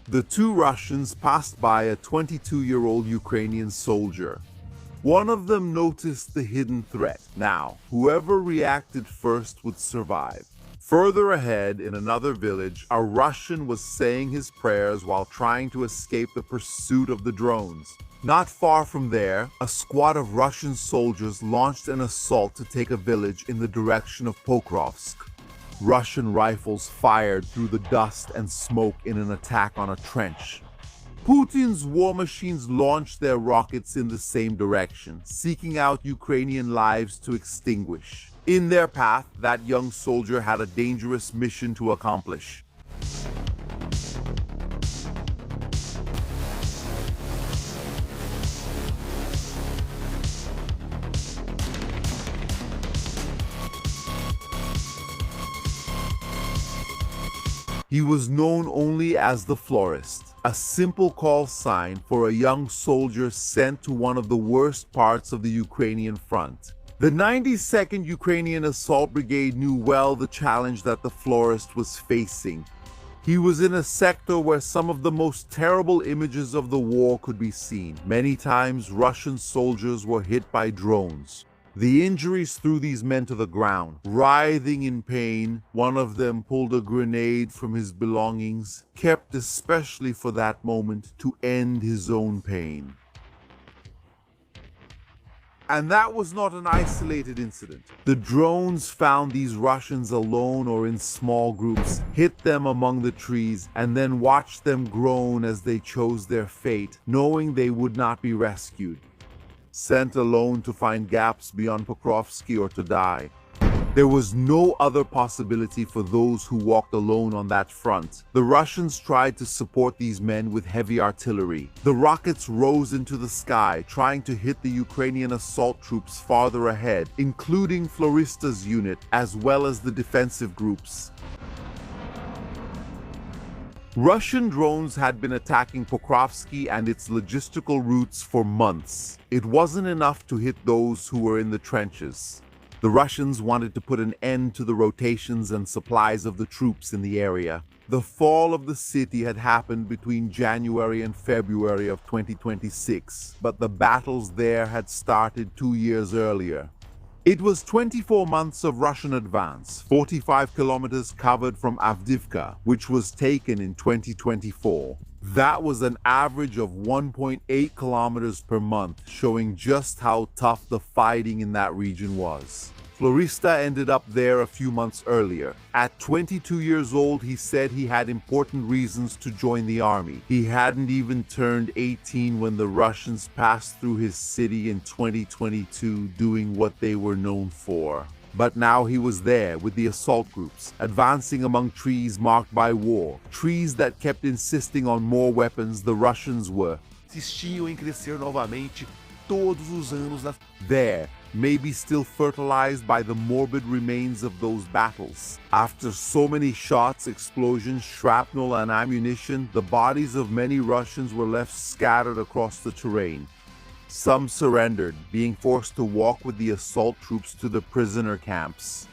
The two Russians passed by a 22-year-old Ukrainian soldier. One of them noticed the hidden threat. Now, whoever reacted first would survive. Further ahead, in another village, a Russian was saying his prayers while trying to escape the pursuit of the drones. Not far from there, a squad of Russian soldiers launched an assault to take a village in the direction of Pokrovsk. Russian rifles fired through the dust and smoke in an attack on a trench. Putin's war machines launched their rockets in the same direction, seeking out Ukrainian lives to extinguish. In their path, that young soldier had a dangerous mission to accomplish. He was known only as the Florist, a simple call sign for a young soldier sent to one of the worst parts of the Ukrainian front. The 92nd Ukrainian Assault Brigade knew well the challenge that the Florist was facing. He was in a sector where some of the most terrible images of the war could be seen. Many times, Russian soldiers were hit by drones. The injuries threw these men to the ground. Writhing in pain, one of them pulled a grenade from his belongings, kept especially for that moment to end his own pain. And that was not an isolated incident. The drones found these Russians alone or in small groups, hit them among the trees, and then watched them groan as they chose their fate, knowing they would not be rescued. Sent alone to find gaps beyond Pokrovsk or to die. There was no other possibility for those who walked alone on that front. The Russians tried to support these men with heavy artillery. The rockets rose into the sky, trying to hit the Ukrainian assault troops farther ahead, including Florista's unit, as well as the defensive groups. Russian drones had been attacking Pokrovsk and its logistical routes for months. It wasn't enough to hit those who were in the trenches. The Russians wanted to put an end to the rotations and supplies of the troops in the area. The fall of the city had happened between January and February of 2026, but the battles there had started 2 years earlier. It was 24 months of Russian advance, 45 kilometers covered from Avdiivka, which was taken in 2024. That was an average of 1.8 kilometers per month, showing just how tough the fighting in that region was. Florista ended up there a few months earlier. At 22 years old, he said he had important reasons to join the army. He hadn't even turned 18 when the Russians passed through his city in 2022 doing what they were known for. But now he was there with the assault groups, advancing among trees marked by war, trees that kept insisting on more weapons the Russians were. Insistiam em crescer novamente todos os anos. There, maybe still fertilized by the morbid remains of those battles. After so many shots, explosions, shrapnel, and ammunition, the bodies of many Russians were left scattered across the terrain. Some surrendered, being forced to walk with the assault troops to the prisoner camps.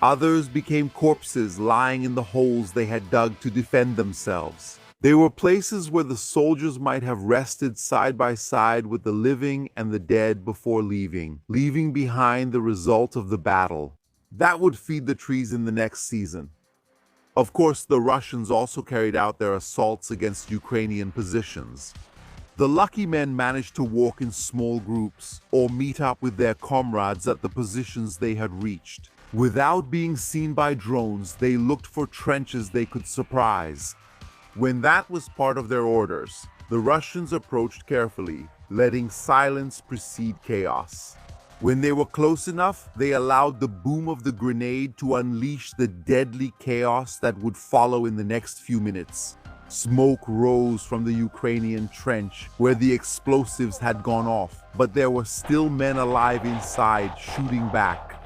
Others became corpses lying in the holes they had dug to defend themselves. They were places where the soldiers might have rested side by side with the living and the dead before leaving behind the result of the battle. That would feed the trees in the next season. Of course, the Russians also carried out their assaults against Ukrainian positions. The lucky men managed to walk in small groups or meet up with their comrades at the positions they had reached. Without being seen by drones, they looked for trenches they could surprise. When that was part of their orders, the Russians approached carefully, letting silence precede chaos. When they were close enough, they allowed the boom of the grenade to unleash the deadly chaos that would follow in the next few minutes. Smoke rose from the Ukrainian trench where the explosives had gone off, but there were still men alive inside shooting back.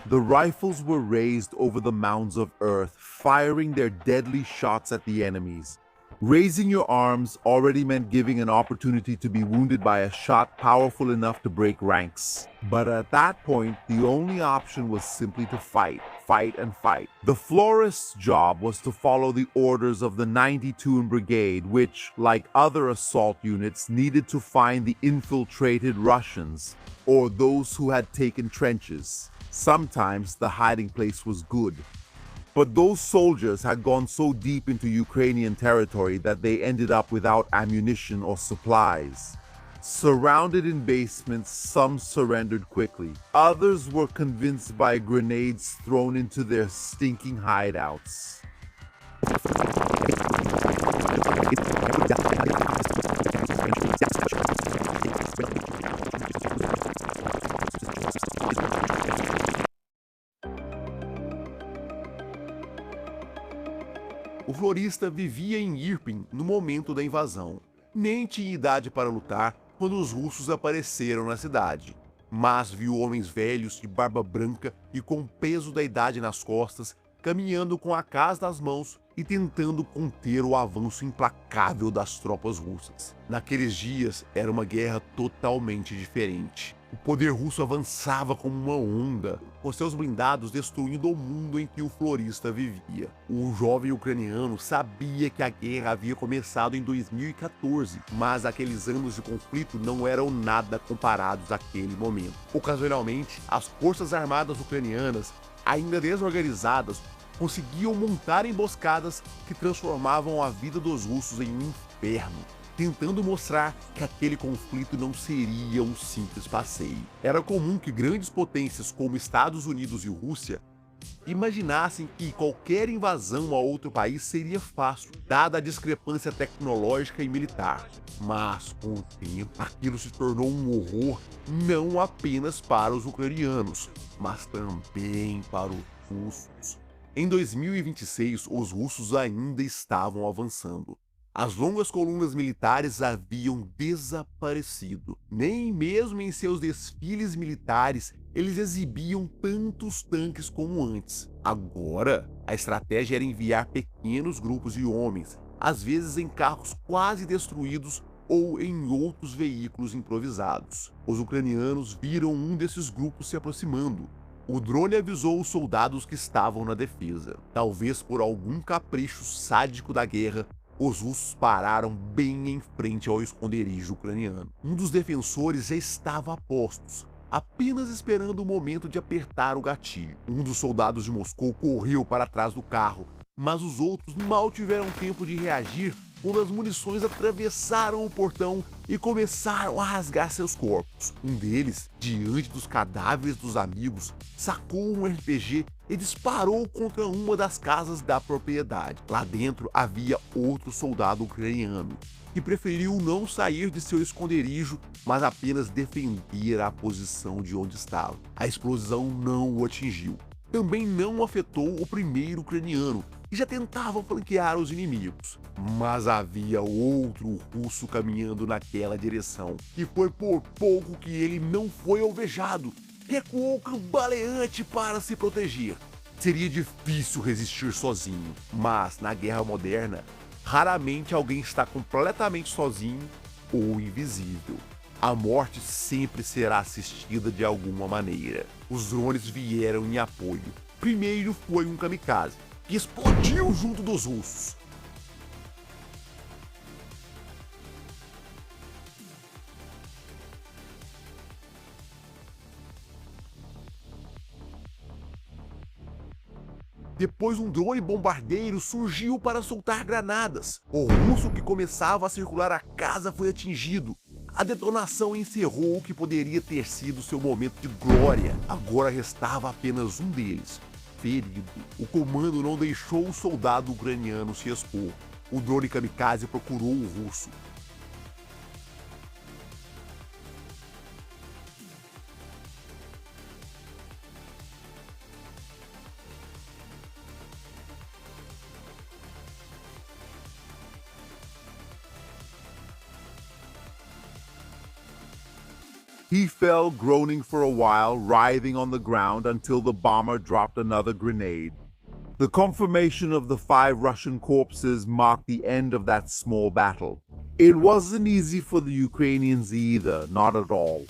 The rifles were raised over the mounds of earth, firing their deadly shots at the enemies. Raising your arms already meant giving an opportunity to be wounded by a shot powerful enough to break ranks. But at that point, the only option was simply to fight, fight and fight. The Florist's job was to follow the orders of the 92nd Brigade, which, like other assault units, needed to find the infiltrated Russians, or those who had taken trenches. Sometimes the hiding place was good. But those soldiers had gone so deep into Ukrainian territory that they ended up without ammunition or supplies. Surrounded in basements, some surrendered quickly. Others were convinced by grenades thrown into their stinking hideouts. O florista vivia em Irpin no momento da invasão. Nem tinha idade para lutar quando os russos apareceram na cidade. Mas viu homens velhos de barba branca e com o peso da idade nas costas, caminhando com a casa nas mãos e tentando conter o avanço implacável das tropas russas. Naqueles dias era uma guerra totalmente diferente. O poder russo avançava como uma onda, com seus blindados destruindo o mundo em que o florista vivia. O jovem ucraniano sabia que a guerra havia começado em 2014, mas aqueles anos de conflito não eram nada comparados àquele momento. Ocasionalmente, as forças armadas ucranianas, ainda desorganizadas, conseguiam montar emboscadas que transformavam a vida dos russos em um inferno, tentando mostrar que aquele conflito não seria um simples passeio. Era comum que grandes potências como Estados Unidos e Rússia imaginassem que qualquer invasão a outro país seria fácil, dada a discrepância tecnológica e militar. Mas, com o tempo, aquilo se tornou um horror não apenas para os ucranianos, mas também para os russos. Em 2026, os russos ainda estavam avançando. As longas colunas militares haviam desaparecido. Nem mesmo em seus desfiles militares eles exibiam tantos tanques como antes. Agora, a estratégia era enviar pequenos grupos de homens, às vezes em carros quase destruídos ou em outros veículos improvisados. Os ucranianos viram um desses grupos se aproximando. O drone avisou os soldados que estavam na defesa. Talvez por algum capricho sádico da guerra, os russos pararam bem em frente ao esconderijo ucraniano. Um dos defensores já estava a postos, apenas esperando o momento de apertar o gatilho. Um dos soldados de Moscou correu para trás do carro, mas os outros mal tiveram tempo de reagir quando as munições atravessaram o portão e começaram a rasgar seus corpos. Um deles, diante dos cadáveres dos amigos, sacou um RPG e disparou contra uma das casas da propriedade. Lá dentro havia outro soldado ucraniano, que preferiu não sair de seu esconderijo, mas apenas defender a posição de onde estava. A explosão não o atingiu. Também não afetou o primeiro ucraniano, que já tentava flanquear os inimigos. Mas havia outro russo caminhando naquela direção, e foi por pouco que ele não foi alvejado. Recuou cambaleante para se proteger. Seria difícil resistir sozinho, mas na guerra moderna, raramente alguém está completamente sozinho ou invisível. A morte sempre será assistida de alguma maneira. Os drones vieram em apoio. Primeiro foi um kamikaze, que explodiu junto dos russos. Depois um drone bombardeiro surgiu para soltar granadas. O russo que começava a circular a casa foi atingido. A detonação encerrou o que poderia ter sido seu momento de glória. Agora restava apenas um deles. Ferido, o comando não deixou o soldado ucraniano se expor. O drone kamikaze procurou o russo. He fell groaning for a while, writhing on the ground until the bomber dropped another grenade. The confirmation of the 5 Russian corpses marked the end of that small battle. It wasn't easy for the Ukrainians either, not at all.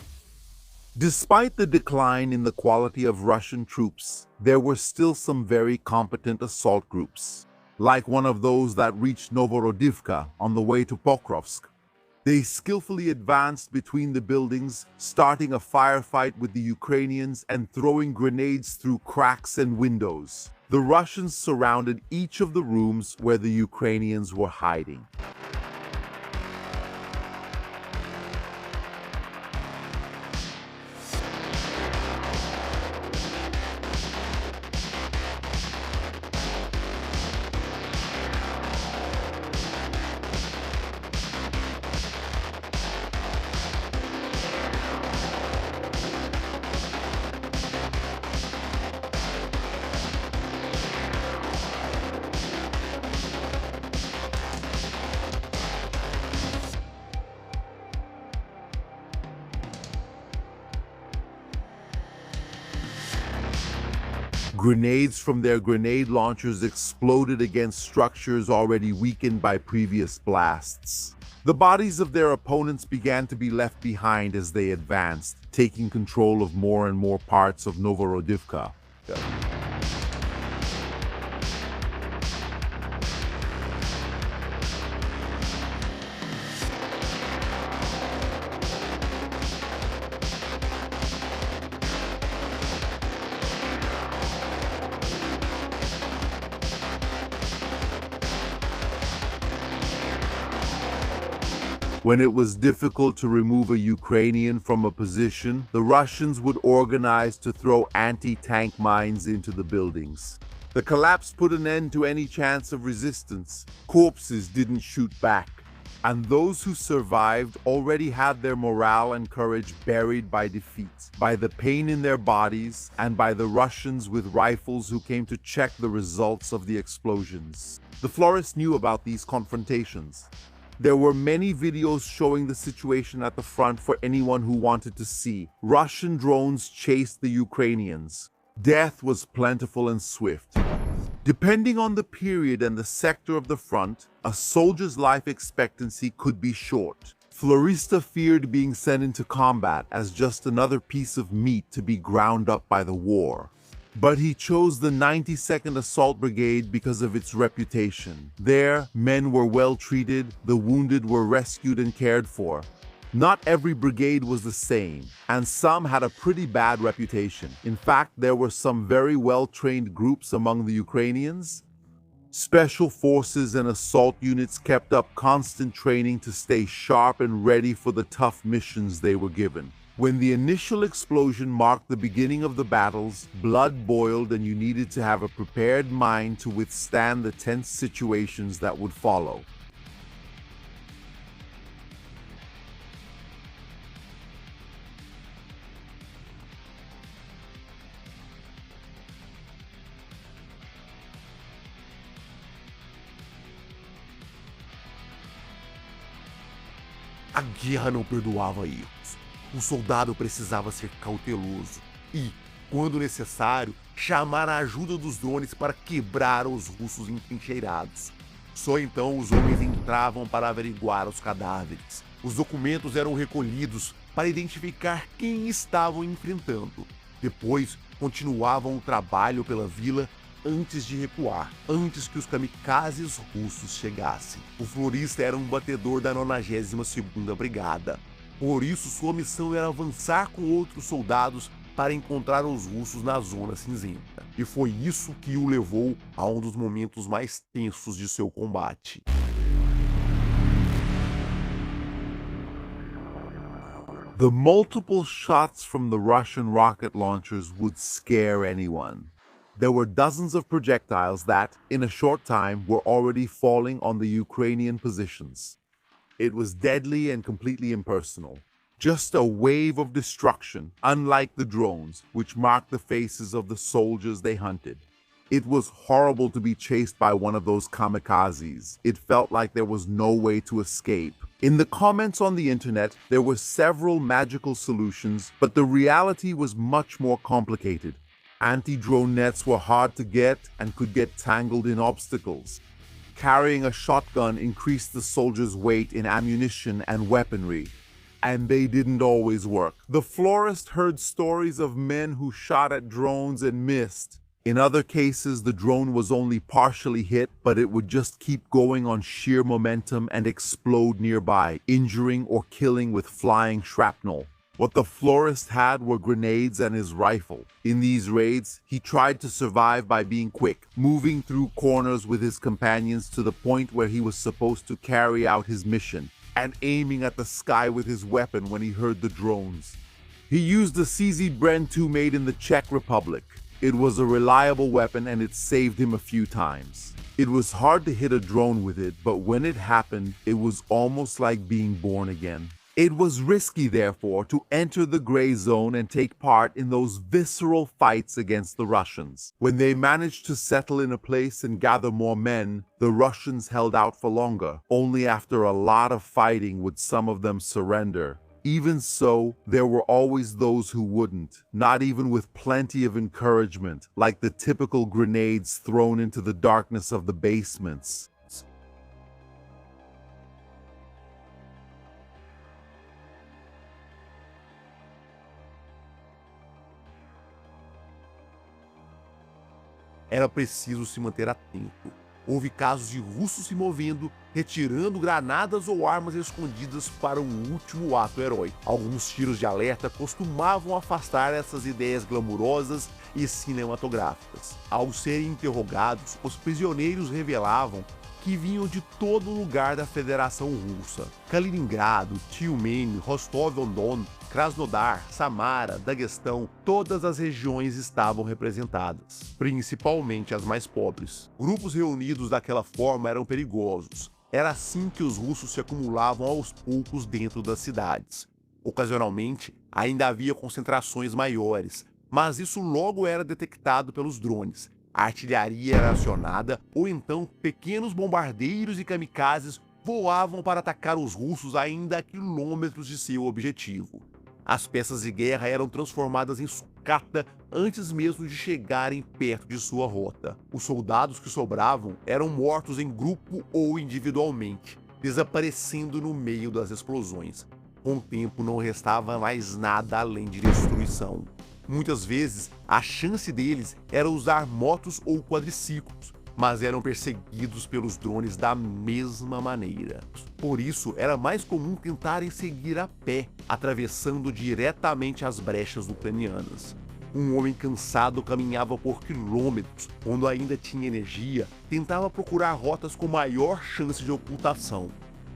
Despite the decline in the quality of Russian troops, there were still some very competent assault groups, like one of those that reached Novorodivka on the way to Pokrovsk. They skillfully advanced between the buildings, starting a firefight with the Ukrainians and throwing grenades through cracks and windows. The Russians surrounded each of the rooms where the Ukrainians were hiding. Grenades from their grenade launchers exploded against structures already weakened by previous blasts. The bodies of their opponents began to be left behind as they advanced, taking control of more and more parts of Novorodivka. When it was difficult to remove a Ukrainian from a position, the Russians would organize to throw anti-tank mines into the buildings. The collapse put an end to any chance of resistance. Corpses didn't shoot back, and those who survived already had their morale and courage buried by defeat, by the pain in their bodies, and by the Russians with rifles who came to check the results of the explosions. The Florist knew about these confrontations. There were many videos showing the situation at the front for anyone who wanted to see. Russian drones chased the Ukrainians. Death was plentiful and swift. Depending on the period and the sector of the front, a soldier's life expectancy could be short. Florista feared being sent into combat as just another piece of meat to be ground up by the war. But he chose the 92nd Assault Brigade because of its reputation. There, men were well treated, the wounded were rescued and cared for. Not every brigade was the same, and some had a pretty bad reputation. In fact, there were some very well-trained groups among the Ukrainians. Special forces and assault units kept up constant training to stay sharp and ready for the tough missions they were given. When the initial explosion marked the beginning of the battles, blood boiled and you needed to have a prepared mind to withstand the tense situations that would follow. A guerra não perdoava erros. O soldado precisava ser cauteloso e, quando necessário, chamar a ajuda dos drones para quebrar os russos entrincheirados. Só então os homens entravam para averiguar os cadáveres. Os documentos eram recolhidos para identificar quem estavam enfrentando. Depois, continuavam o trabalho pela vila antes de recuar, antes que os kamikazes russos chegassem. O Florista era um batedor da 92ª Brigada. Por isso, sua missão era avançar com outros soldados para encontrar os russos na Zona Cinzenta. E foi isso que o levou a um dos momentos mais tensos de seu combate. The multiple shots from the Russian rocket launchers would scare anyone. There were dozens of projectiles that, in a short time, were already falling on the Ukrainian positions. It was deadly and completely impersonal. Just a wave of destruction, unlike the drones, which marked the faces of the soldiers they hunted. It was horrible to be chased by one of those kamikazes. It felt like there was no way to escape. In the comments on the internet, there were several magical solutions, but the reality was much more complicated. Anti-drone nets were hard to get and could get tangled in obstacles. Carrying a shotgun increased the soldiers' weight in ammunition and weaponry, and they didn't always work. The Florist heard stories of men who shot at drones and missed. In other cases, the drone was only partially hit, but it would just keep going on sheer momentum and explode nearby, injuring or killing with flying shrapnel. What the Florist had were grenades and his rifle. In these raids, he tried to survive by being quick, moving through corners with his companions to the point where he was supposed to carry out his mission, and aiming at the sky with his weapon when he heard the drones. He used the CZ Bren 2 made in the Czech Republic. It was a reliable weapon and it saved him a few times. It was hard to hit a drone with it, but when it happened, it was almost like being born again. It was risky, therefore, to enter the gray zone and take part in those visceral fights against the Russians. When they managed to settle in a place and gather more men, the Russians held out for longer. Only after a lot of fighting would some of them surrender. Even so, there were always those who wouldn't, not even with plenty of encouragement, like the typical grenades thrown into the darkness of the basements. Era preciso se manter atento. Houve casos de russos se movendo, retirando granadas ou armas escondidas para um último ato heróico. Alguns tiros de alerta costumavam afastar essas ideias glamurosas e cinematográficas. Ao serem interrogados, os prisioneiros revelavam que vinham de todo lugar da Federação Russa. Kaliningrado, Tyumen, Rostov-on-Don, Krasnodar, Samara, Daguestão, todas as regiões estavam representadas, principalmente as mais pobres. Grupos reunidos daquela forma eram perigosos. Era assim que os russos se acumulavam aos poucos dentro das cidades. Ocasionalmente, ainda havia concentrações maiores, mas isso logo era detectado pelos drones. A artilharia era acionada, ou então pequenos bombardeiros e kamikazes voavam para atacar os russos ainda a quilômetros de seu objetivo. As peças de guerra eram transformadas em sucata antes mesmo de chegarem perto de sua rota. Os soldados que sobravam eram mortos em grupo ou individualmente, desaparecendo no meio das explosões. Com o tempo não restava mais nada além de destruição. Muitas vezes, a chance deles era usar motos ou quadriciclos, mas eram perseguidos pelos drones da mesma maneira. Por isso, era mais comum tentarem seguir a pé, atravessando diretamente as brechas ucranianas. Um homem cansado caminhava por quilômetros, quando ainda tinha energia, tentava procurar rotas com maior chance de ocultação.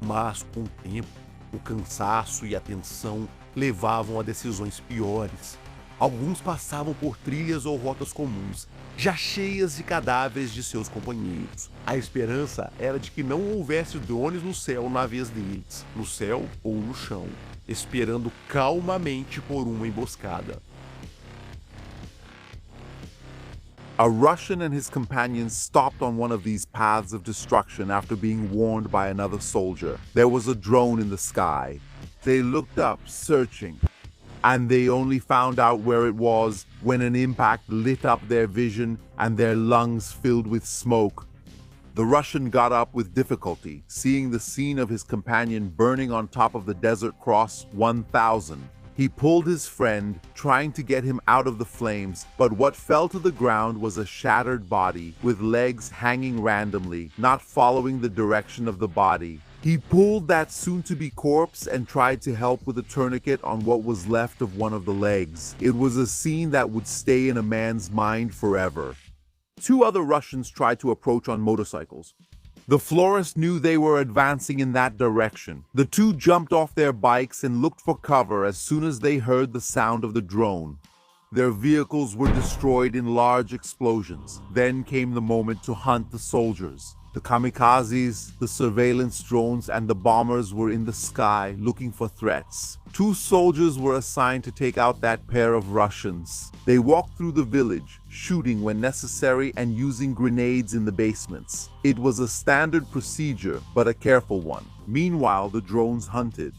Mas, com o tempo, o cansaço e a tensão levavam a decisões piores. Alguns passavam por trilhas ou rotas comuns, já cheias de cadáveres de seus companheiros. A esperança era de que não houvesse drones no céu na vez deles, no céu ou no chão, esperando calmamente por uma emboscada. A Russian and his companions stopped on one of these paths of destruction after being warned by another soldier. There was a drone in the sky. They looked up, searching, and they only found out where it was when an impact lit up their vision and their lungs filled with smoke. The Russian got up with difficulty, seeing the scene of his companion burning on top of the Desert Cross 1000. He pulled his friend, trying to get him out of the flames, but what fell to the ground was a shattered body, with legs hanging randomly, not following the direction of the body. He pulled that soon-to-be corpse and tried to help with a tourniquet on what was left of one of the legs. It was a scene that would stay in a man's mind forever. Two other Russians tried to approach on motorcycles. The Florist knew they were advancing in that direction. The two jumped off their bikes and looked for cover as soon as they heard the sound of the drone. Their vehicles were destroyed in large explosions. Then came the moment to hunt the soldiers. The kamikazes, the surveillance drones, and the bombers were in the sky looking for threats. 2 soldiers were assigned to take out that pair of Russians. They walked through the village, shooting when necessary and using grenades in the basements. It was a standard procedure, but a careful one. Meanwhile, the drones hunted.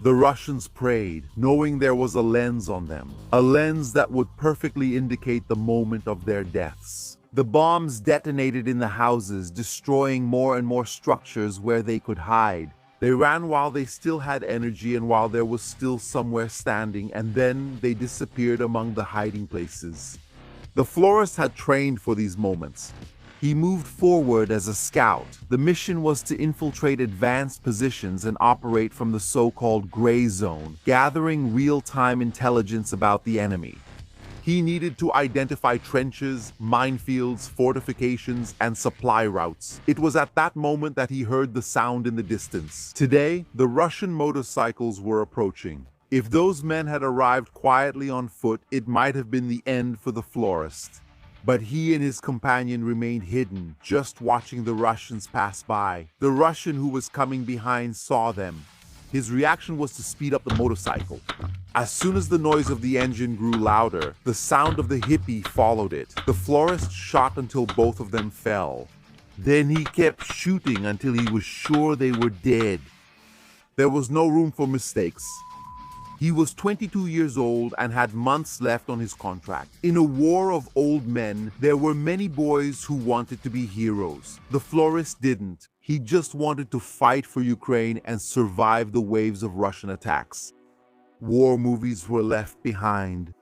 The Russians prayed, knowing there was a lens on them, a lens that would perfectly indicate the moment of their deaths. The bombs detonated in the houses, destroying more and more structures where they could hide. They ran while they still had energy and while there was still somewhere standing, and then they disappeared among the hiding places. The Florist had trained for these moments. He moved forward as a scout. The mission was to infiltrate advanced positions and operate from the so-called gray zone, gathering real-time intelligence about the enemy. He needed to identify trenches, minefields, fortifications, and supply routes. It was at that moment that he heard the sound in the distance. Today, the Russian motorcycles were approaching. If those men had arrived quietly on foot, it might have been the end for the Florist. But he and his companion remained hidden, just watching the Russians pass by. The Russian who was coming behind saw them. His reaction was to speed up the motorcycle. As soon as the noise of the engine grew louder, the sound of the hippie followed it. The Florist shot until both of them fell. Then he kept shooting until he was sure they were dead. There was no room for mistakes. He was 22 years old and had months left on his contract. In a war of old men, there were many boys who wanted to be heroes. The Florist didn't. He just wanted to fight for Ukraine and survive the waves of Russian attacks. War movies were left behind.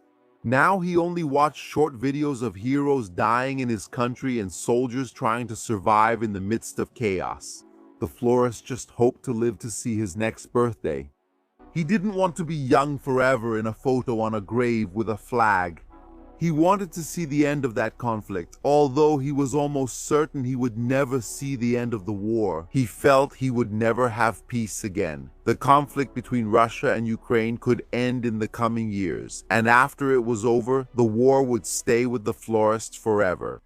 Now he only watched short videos of heroes dying in his country and soldiers trying to survive in the midst of chaos. The Florist just hoped to live to see his next birthday. He didn't want to be young forever in a photo on a grave with a flag. He wanted to see the end of that conflict, although he was almost certain he would never see the end of the war. He felt he would never have peace again. The conflict between Russia and Ukraine could end in the coming years, and after it was over, the war would stay with the Florist forever.